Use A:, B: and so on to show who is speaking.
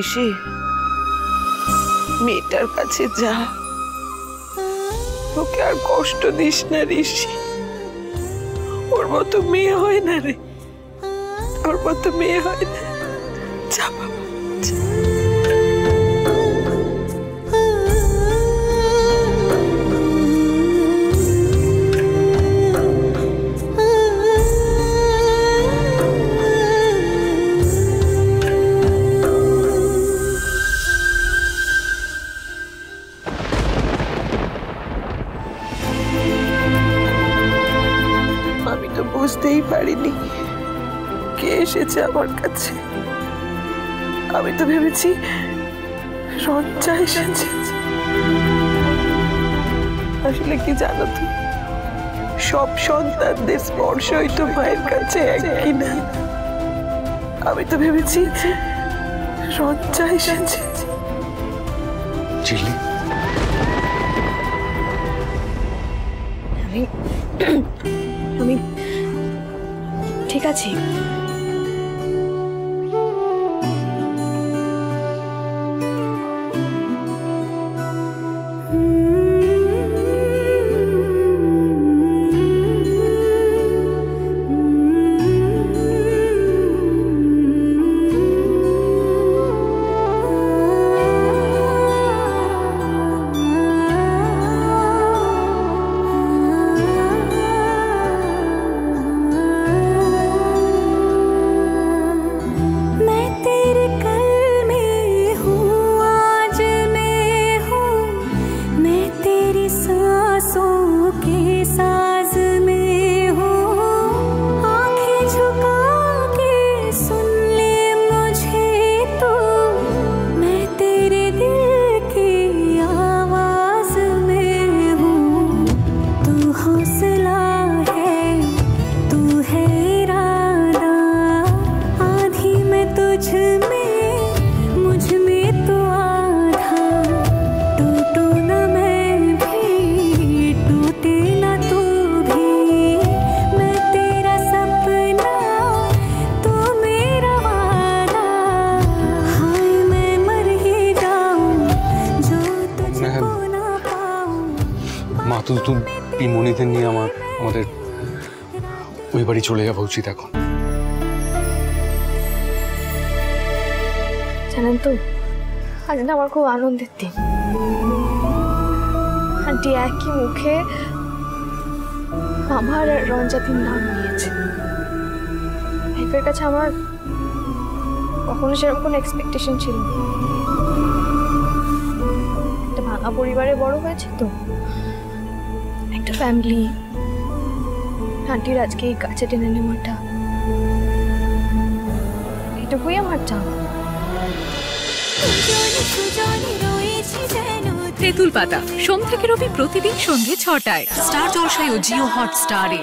A: ঋষি, মেয়েটার কাছে যা, ওকে আর কষ্ট দিস না ঋষি। ওর মতো মেয়ে হয় না রে, ওর মতো মেয়ে হয় না। যা বাবা, যা। আমি তো বুঝতেই পারিনি কে এসেছে আমার কাছে। আমি তো ভেবেছি রঞ্জা এসেছে। আসলে কি জানো তো, সব সন্তানদের স্পর্শই তো মায়ের কাছে একই না। আমি তো ভেবেছি রঞ্জা এসেছে।
B: আমি ঠিক আছি।
C: পিমনিদের নিয়ে আমাদের ওই বাড়ি চলে যাওয়া উচিত এখন।
B: জানেন তো, আজ না আমার খুব আনন্দের দিন। আন্টি একই মুখে আমার আর রঞ্জাতির নাম নিয়েছে। লাইফের কাছে আমার কখনো সেরকম কোনো এক্সপেকটেশন ছিল না। একটা ভাঙা পরিবারে বড় হয়েছে তো, একটা ফ্যামিলি। আন্টির আজকে এই কাছে টেনে নেওয়াটা, এটুকুই আমার চাওয়া।
D: তেঁতুল পাতা সোম থেকে রবি প্রতিদিন সন্ধ্যে ৬টায় স্টার জলসায় ও জিও হটস্টারে।